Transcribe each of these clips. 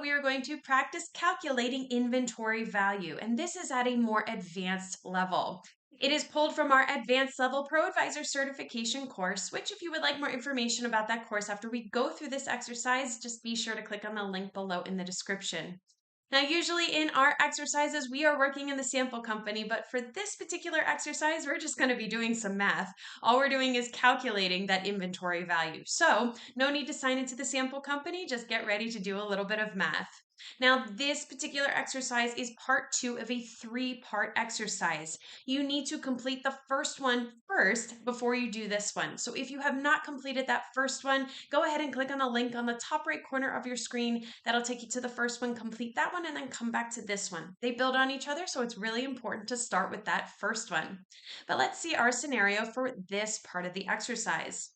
we are going to practice calculating inventory value, and this is at a more advanced level. It is pulled from our advanced level ProAdvisor certification course, which if you would like more information about that course after we go through this exercise, just be sure to click on the link below in the description. Now, usually in our exercises, we are working in the sample company, but for this particular exercise, we're just going to be doing some math. All we're doing is calculating that inventory value. So no need to sign into the sample company, just get ready to do a little bit of math. Now, this particular exercise is part 2 of a 3-part exercise. You need to complete the first one first before you do this one. So if you have not completed that first one, go ahead and click on the link on the top right corner of your screen. That'll take you to the first one, complete that one, and then come back to this one. They build on each other, so it's really important to start with that first one. But let's see our scenario for this part of the exercise.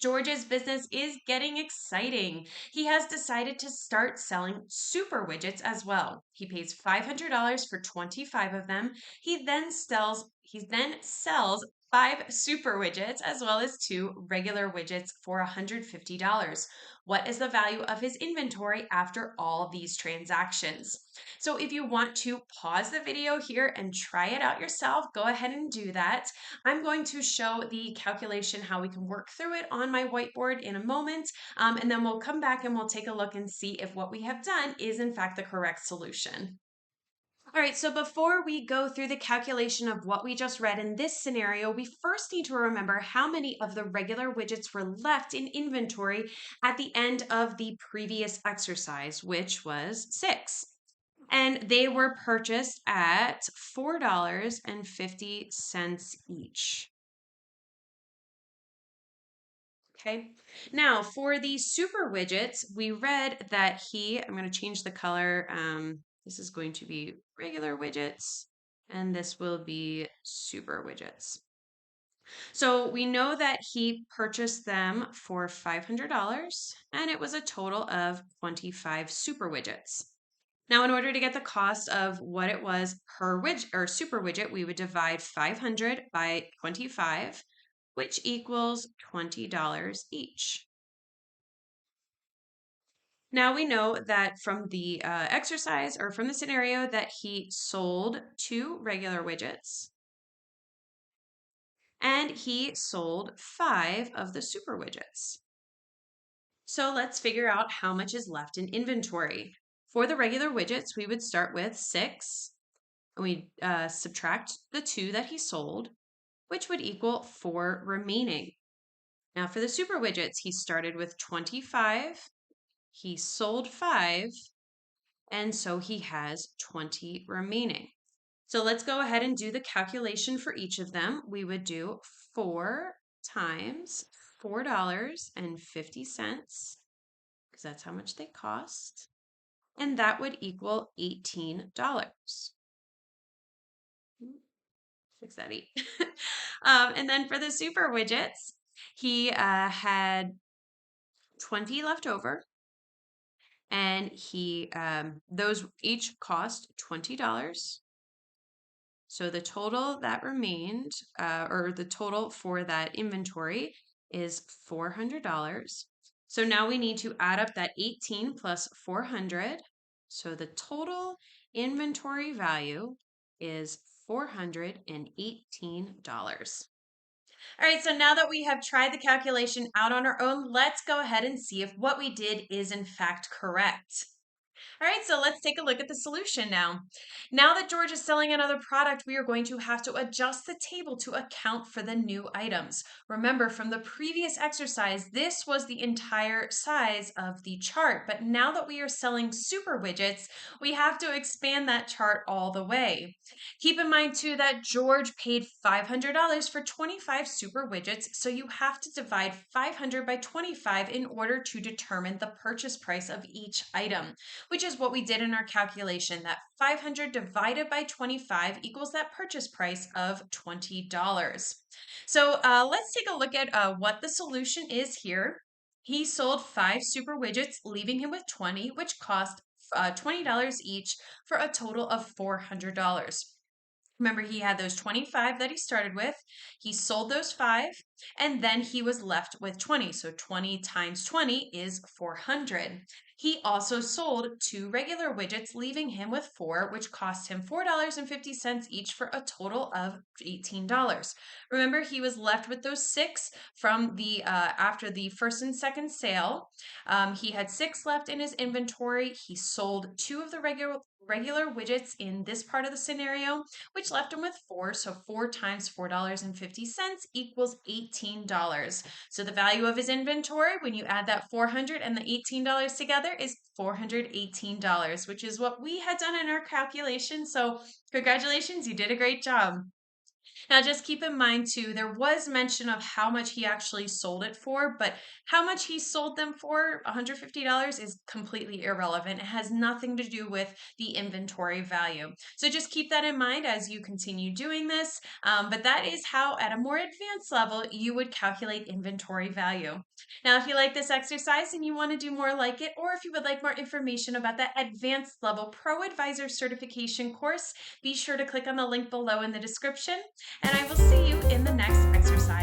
George's business is getting exciting. He has decided to start selling super widgets as well. He pays $500 for 25 of them. He then sells 5 super widgets as well as 2 regular widgets for $150. What is the value of his inventory after all these transactions? So if you want to pause the video here and try it out yourself, go ahead and do that. I'm going to show the calculation, how we can work through it on my whiteboard in a moment, and then we'll come back and we'll take a look and see if what we have done is in fact the correct solution. All right, so before we go through the calculation of what we just read in this scenario, we first need to remember how many of the regular widgets were left in inventory at the end of the previous exercise, which was 6. And they were purchased at $4.50 each. Okay, now for the super widgets, we read that I'm going to change the color. This is going to be regular widgets, and this will be super widgets. So we know that he purchased them for $500, and it was a total of 25 super widgets. Now, in order to get the cost of what it was per widget or super widget, we would divide 500 by 25, which equals $20 each. Now we know that from the exercise or from the scenario that he sold 2 regular widgets and he sold 5 of the super widgets. So let's figure out how much is left in inventory. For the regular widgets, we would start with 6, and we subtract the 2 that he sold, which would equal 4 remaining. Now for the super widgets, he started with 25, he sold 5, and so he has 20 remaining. So let's go ahead and do the calculation for each of them. We would do 4 times $4.50, because that's how much they cost, and that would equal $18. Fix that 8. And then for the super widgets, he had 20 left over, and those each cost $20. So the total that remained, or the total for that inventory is $400. So now we need to add up that 18 plus 400. So the total inventory value is $418. All right, so now that we have tried the calculation out on our own, let's go ahead and see if what we did is in fact correct. All right, so let's take a look at the solution now. Now that George is selling another product, we are going to have to adjust the table to account for the new items. Remember, from the previous exercise, this was the entire size of the chart, but now that we are selling super widgets, we have to expand that chart all the way. Keep in mind, too, that George paid $500 for 25 super widgets, so you have to divide 500 by 25 in order to determine the purchase price of each item, which is what we did in our calculation, that 500 divided by 25 equals that purchase price of $20. So let's take a look at what the solution is here. He sold 5 super widgets, leaving him with 20, which cost $20 each for a total of $400. Remember, he had those 25 that he started with. He sold those 5. and then he was left with 20. So 20 times 20 is 400. He also sold 2 regular widgets, leaving him with 4, which cost him $4.50 each for a total of $18. Remember, he was left with those 6 from the after the first and second sale. He had 6 left in his inventory. He sold 2 of the regular widgets in this part of the scenario, which left him with 4. So 4 times $4.50 equals $18. So the value of his inventory, when you add that 400 and the $18 together, is $418, which is what we had done in our calculation. So congratulations, you did a great job. Now, just keep in mind too, there was mention of how much he actually sold it for, but how much he sold them for, $150, is completely irrelevant. It has nothing to do with the inventory value. So just keep that in mind as you continue doing this. But that is how, at a more advanced level, you would calculate inventory value. Now, if you like this exercise and you want to do more like it, or if you would like more information about that advanced level ProAdvisor certification course, be sure to click on the link below in the description, and I will see you in the next exercise.